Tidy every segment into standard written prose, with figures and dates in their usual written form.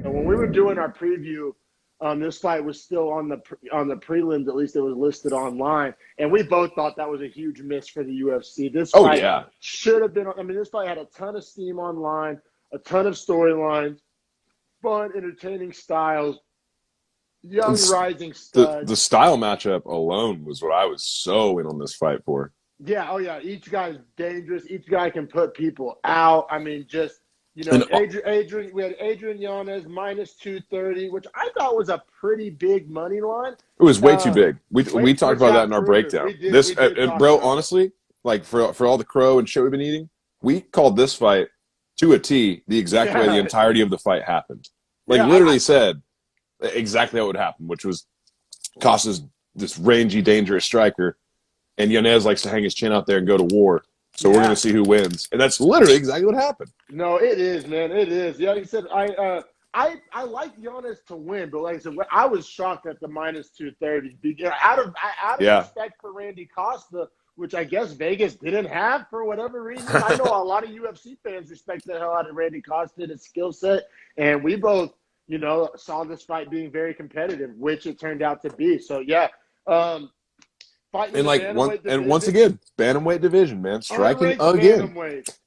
And when we were doing our preview, this fight was still on the prelims. At least it was listed online, and we both thought that was a huge miss for the UFC. This Oh fight yeah, should have been. I mean, this fight had a ton of steam online, a ton of storylines, fun, entertaining styles, young rising the studs. style matchup alone was what I was so in on this fight for. Yeah, oh yeah. Each guy's dangerous. Each guy can put people out. I mean, just And Adrian. We had Adrian Yanez minus 230, which I thought was a pretty big money line. it was way too big. We talked Which about that got in our proven. breakdown. We This did and talk bro, about it. honestly, like for all the crow and shit we've been eating, we called this fight to a T the exact way the Yeah, entirety of the fight happened. Like yeah. literally said exactly how it would happen, which was Costa's this rangy, dangerous striker, and Yanez likes to hang his chin out there and go to war. So we're Yeah. gonna see who wins, and that's literally exactly what happened. No, it is, man. It is. Yeah, like I said, I like Giannis to win, but like I said, I was shocked at the minus 230. Out of Yeah. respect for Randy Costa, which I guess Vegas didn't have for whatever reason. I know a lot of UFC fans respect the hell out of Randy Costa and his skill set, and we both, saw this fight being very competitive, which it turned out to be. So yeah, fighting And in the like bantamweight once division, again, bantamweight division, man, striking unranked again.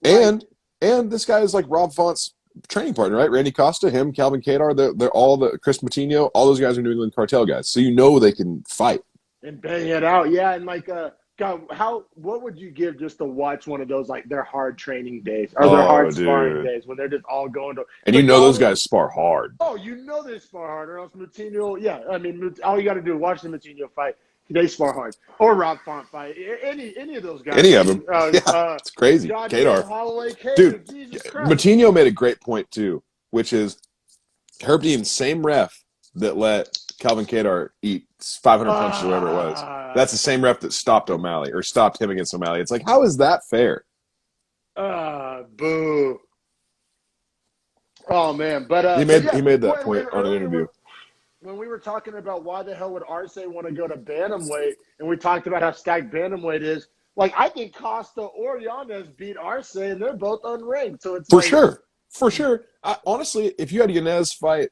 bantamweight, And this guy is like Rob Font's training partner, right? Randy Costa, him, Calvin Kadar, they're all the Chris Moutinho, all those guys are New England cartel guys. So they can fight. and bang it out. Yeah, and like God, what would you give just to watch one of those, like their hard training days or their hard sparring days when they're just all going to And those guys spar hard. Oh, they spar hard, or else Moutinho. Yeah, I mean, all you got to do is watch the Moutinho fight. They spar hard, or Rob Font fight. Any of those guys. Any of them. Yeah, it's crazy. Kadar. Holloway, Dude, Jesus Christ. Moutinho made a great point too, which is Herb Dean's same ref that let Calvin Kadar eat 500 punches or whatever it was. That's the same ref that stopped O'Malley or stopped him against O'Malley. It's like, how is that fair? Boo. Oh man, but he made that point on an interview. When we were talking about why the hell would Arce want to go to bantamweight, and we talked about how stacked bantamweight is, like I think Costa or Yanez beat Arce, and they're both unranked. So it's for sure. Honestly, if you had Yanez fight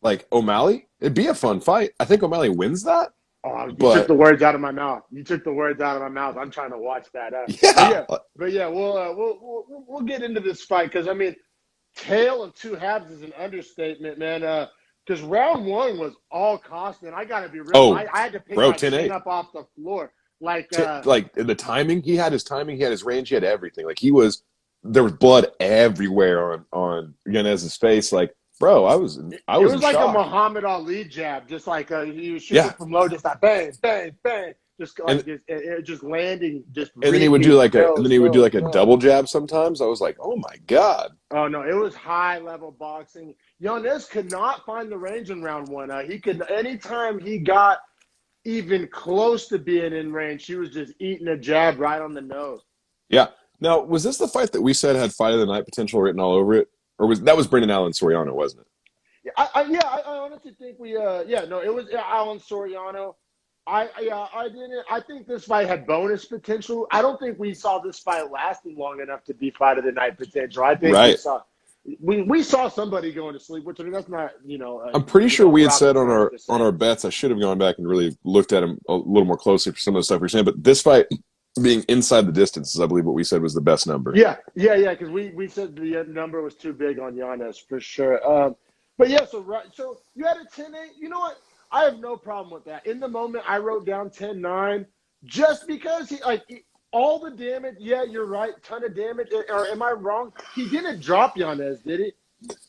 like O'Malley, it'd be a fun fight. I think O'Malley wins that. Oh, you took the words out of my mouth. I'm trying to watch that. But yeah, we'll get into this fight because I mean, tale of two halves is an understatement, man. Because round one was all Costa, and I got to be real. I had to pick my chin up off the floor. Like the timing, he had his timing, he had his range, he had everything. Like there was blood everywhere on Yanez's face. Like, bro, I was it was like shock. A Muhammad Ali jab, just like he was shooting from low, just like bang, bang, bang. Just like just landing, just. And then he would do like a double jab sometimes. I was like, oh my god. Oh no, it was high level boxing. Yanez could not find the range in round one. He could anytime he got even close to being in range, he was just eating a jab right on the nose. Yeah. Now, was this the fight that we said had fight of the night potential written all over it, or was Brendan Allen Soriano, wasn't it? Yeah, I honestly think it was Allen Soriano. I didn't. I think this fight had bonus potential. I don't think we saw this fight lasting long enough to be fight of the night potential. I think we saw somebody going to sleep, which I mean that's not I'm pretty sure we had said on our bets. I should have gone back and really looked at him a little more closely for some of the stuff we're saying. But this fight being inside the distance is, I believe, what we said was the best number. Yeah. Because we said the number was too big on Yanez for sure. But yeah, so you had a 10-8. You know what? I have no problem with that. In the moment, I wrote down 10-9 just because all the damage. Yeah, you're right. Ton of damage. Or am I wrong? He didn't drop Yanez, did he?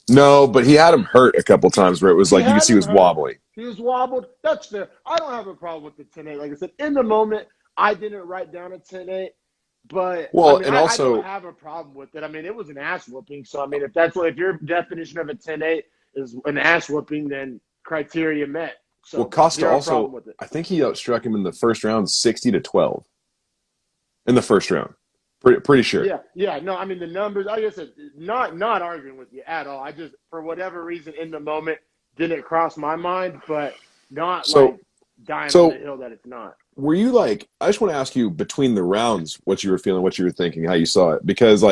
No, but he had him hurt a couple times where it was like you could see he was wobbly. He was wobbled. That's fair. I don't have a problem with the 10-8. Like I said, in the moment, I didn't write down a 10-8. But I don't have a problem with it. I mean, it was an ass whooping. So I mean, if your definition of a 10-8 is an ass whooping, then criteria met. So Costa also, I think he outstruck him in the first round 60-12. In the first round. Pretty sure. Yeah. No, I mean, the numbers, like I said, not arguing with you at all. I just, for whatever reason, in the moment, didn't cross my mind, but not dying on the hill that it's not. Were you I just want to ask you between the rounds what you were feeling, what you were thinking, how you saw it. Because,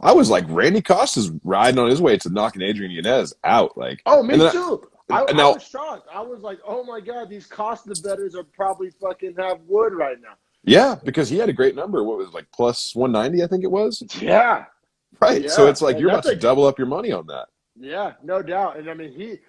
I was like, Randy Costa's riding on his way to knocking Adrian Yanez out. Like, Oh, and me then too. and I now, was shocked. I was like, oh my God, these Costa bettors are probably fucking have wood right now. yeah, because he had a great number. What was it, like plus 190? I think it was. Yeah. Right. So Yeah. it's like And you're about that's to double up your money on that. yeah, no doubt. And I mean,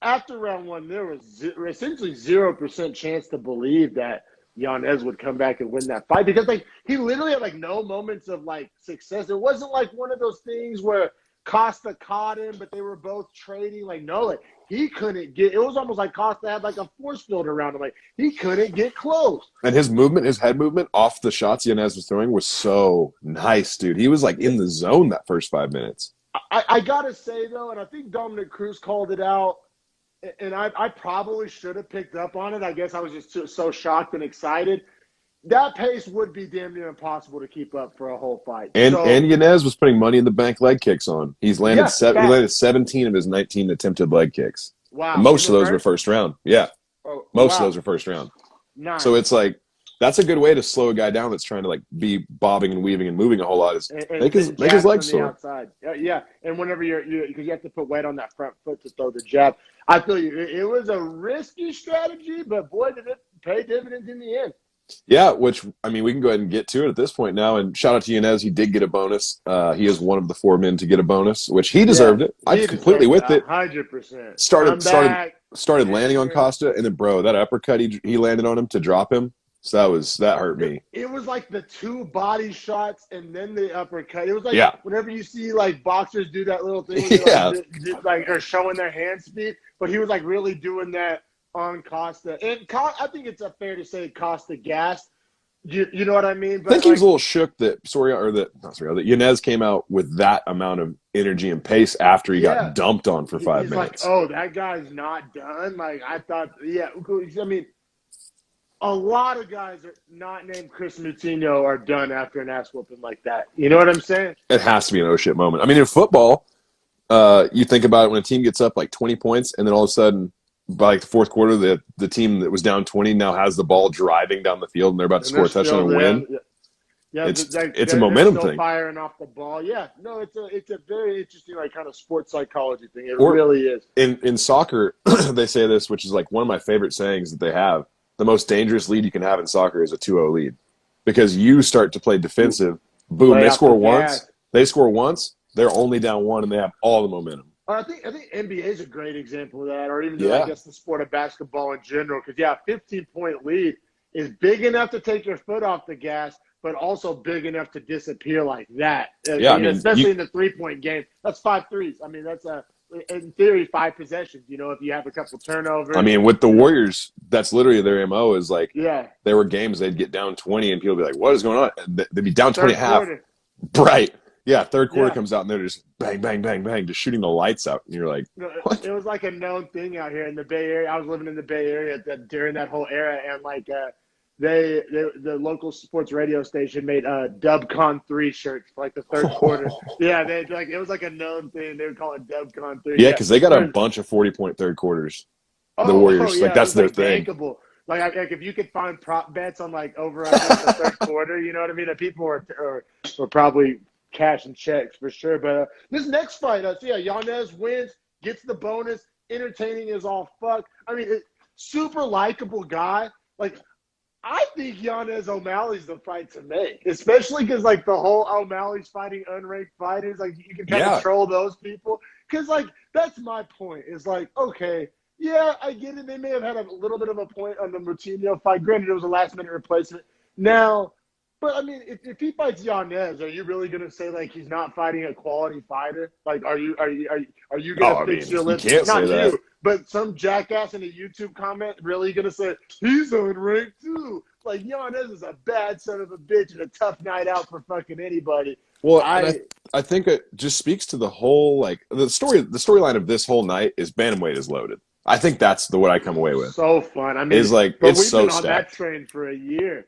after round one, there was essentially 0% chance to believe that Yanez would come back and win that fight because like he literally had like no moments of like success. It wasn't like one of those things where Costa caught him, but they were both trading. Like no, like he couldn't get. It was almost like Costa had like a force field around him. Like he couldn't get close. And his movement, his head movement off the shots Yanez was throwing was so nice, dude. He was like in the zone that first 5 minutes. I gotta say though, and I think Dominic Cruz called it out. And I probably should have picked up on it. I guess I was just so shocked and excited. That pace would be damn near impossible to keep up for a whole fight. And Yanez was putting money in the bank leg kicks on. He landed 17 of his 19 attempted leg kicks. Wow. And most of those were first round. Yeah. Oh, most of those were first round. Nice. So it's like that's a good way to slow a guy down that's trying to like be bobbing and weaving and moving a whole lot. Is make his legs sore. Outside. Yeah. And whenever because you have to put weight on that front foot to throw the jab. I feel you. It was a risky strategy, but boy, did it pay dividends in the end. Yeah, which, I mean, we can go ahead and get to it at this point now. And shout out to Yanez. He did get a bonus. He is one of the 4 men to get a bonus, which he deserved it. I'm completely with it. 100%. Started landing on Costa, and then, bro, that uppercut he landed on him to drop him. So that hurt me. It was like the 2 body shots and then the uppercut. It was like whenever you see like boxers do that little thing, like they're showing their hand speed, but he was like really doing that on Costa. And I think it's fair to say Costa gassed. You know what I mean? But I think he was a little shook that Yanez came out with that amount of energy and pace after he got dumped on for 5 minutes. Like, oh, that guy's not done. Like I thought, I mean, a lot of guys are not named Chris Moutinho are done after an ass whooping like that. You know what I'm saying? It has to be an oh shit moment. I mean, in football, you think about it when a team gets up like 20 points and then all of a sudden by like the fourth quarter, the team that was down 20 now has the ball driving down the field and they're about to score a touchdown and win. Yeah, it's a momentum thing. Firing off the ball. Yeah, no, it's a very interesting like kind of sports psychology thing. It really is. In soccer, they say this, which is like one of my favorite sayings that they have. The most dangerous lead you can have in soccer is a 2-0 lead. Because you start to play defensive, boom, they score once. They score once, they're only down 1 and they have all the momentum. I think NBA is a great example of that, or even I guess the sport of basketball in general. Because, 15-point lead is big enough to take your foot off the gas, but also big enough to disappear like that. Yeah, especially in the 3-point game. That's 5 threes. I mean, that's in theory, 5 possessions, if you have a couple turnovers. I mean, with the Warriors, that's literally their MO is like there were games they'd get down 20 and people would be like, what is going on? They'd be down 20 at half. Right. Yeah, third quarter comes out and they're just bang, bang, bang, bang, just shooting the lights out. And you're like, what? It was like a known thing out here in the Bay Area. I was living in the Bay Area during that whole era, and like the local sports radio station made DubCon 3 shirts for like the third quarter. Yeah, it was like a known thing. They would call it DubCon 3. Yeah, because they got a bunch of 40-point third quarters. The Warriors, like that's their thing. Bankable. Like if you could find prop bets on like over the third quarter, you know what I mean? The people were probably cashing checks for sure. But this next fight, Yanez wins, gets the bonus, entertaining as all fuck. I mean, super likable guy. Like, I think Yanez O'Malley's the fight to make, especially because like the whole O'Malley's fighting unranked fighters. Like you can kind of troll those people because like that's my point. Is like okay. Yeah, I get it. They may have had a little bit of a point on the Moutinho fight. Granted, it was a last-minute replacement. Now, but I mean, if he fights Yanez, are you really gonna say like he's not fighting a quality fighter? Like, are you gonna fix your lips? You can't not say that. You, but some jackass in a YouTube comment really gonna say he's unranked too? Like Yanez is a bad son of a bitch and a tough night out for fucking anybody. Well, I think it just speaks to the whole like the storyline of this whole night is bantamweight is loaded. I think that's what I come away with. So fun. I mean, it's like but it's we've so been on stacked. that train for a year.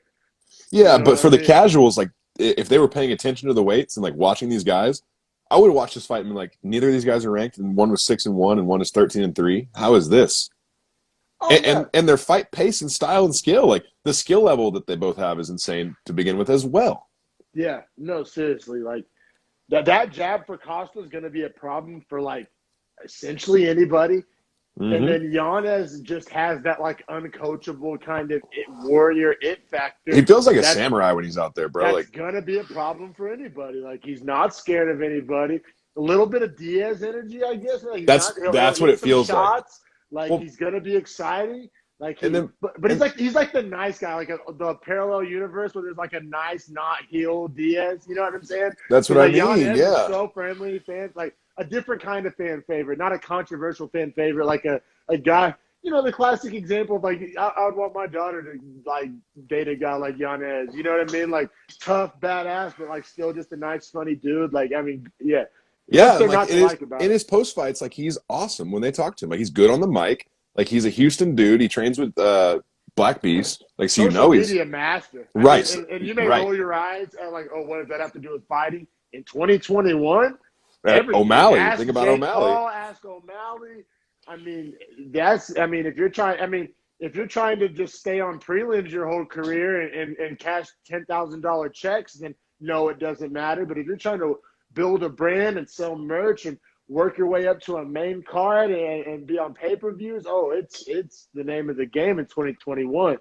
Yeah, you know but for the casuals, like if they were paying attention to the weights and like watching these guys, I would watch this fight and be like, neither of these guys are ranked, and one was 6-1 and one is 13-3. How is this? And their fight pace and style and skill, like the skill level that they both have is insane to begin with as well. Yeah, no, seriously, like That jab for Costa is going to be a problem for like essentially anybody. And Mm-hmm. then Yanez just has that like uncoachable kind of warrior He factor. feels like a That's samurai when he's out there, bro. that's Like gonna be a problem for anybody. Like he's not scared of anybody. A little bit of Diaz energy, I guess. Like he's not. He'll that's what hit it some feels like. shots. Like Well, he's gonna be exciting. Like and then but and he's like the nice guy, like the parallel universe where there's like a nice, not heel Diaz. You know what I'm saying? that's what Because I like mean. Yanez is Yeah. so friendly, fans like a different kind of fan favorite, not a controversial fan favorite, like a guy. You know, the classic example of like I would want my daughter to like date a guy like Yanez. You know what I mean? Like tough, badass, but like still just a nice, funny dude. Like I mean, yeah. What's Yeah, and there like not to like about in it? his post fights, like he's awesome when they talk to him. Like he's good on the mic. Like he's a Houston dude. He trains with Black Beast. Like so you Social know he's media master. I mean, right, and you may right. roll your eyes at like, oh, what does that have to do with fighting in 2021? Everything. O'Malley, Ask think about Jake O'Malley. Paul. Ask O'Malley. I mean, that's. I mean, if you're trying. I mean, if you're trying to just stay on prelims your whole career and cash $10,000 checks, then no, it doesn't matter. But if you're trying to build a brand and sell merch and work your way up to a main card and be on pay-per-views, oh, it's the name of the game in 2021.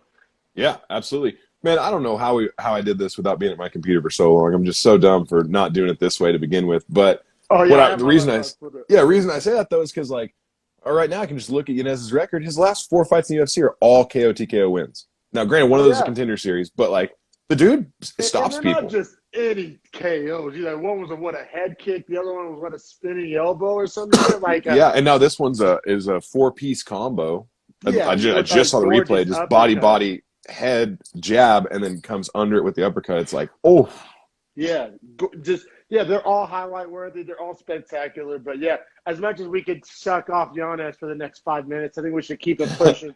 Yeah, absolutely. Man, I don't know how I did this without being at my computer for so long. I'm just so dumb for not doing it this way to begin with. But Oh yeah, what I I have the highlight reason I cards for the. yeah reason I say that though is because like right now I can just look at Yanez's record. His last 4 fights in the UFC are all KO TKO wins. Now, granted, one of Oh those is a yeah, contender series, but like the dude and stops they're not people. just any KOs. You know, one was a head kick, the other one was a spinning elbow or some shit. Like Yeah, and now this one's a 4 piece combo. yeah, I with just like saw the gorgeous replay. Just uppercuts. body head jab and then comes under it with the uppercut. It's like oh Yeah, just yeah, they're all highlight worthy. They're all spectacular. But yeah, as much as we could suck off Giannis for the next 5 minutes, I think we should keep it pushing.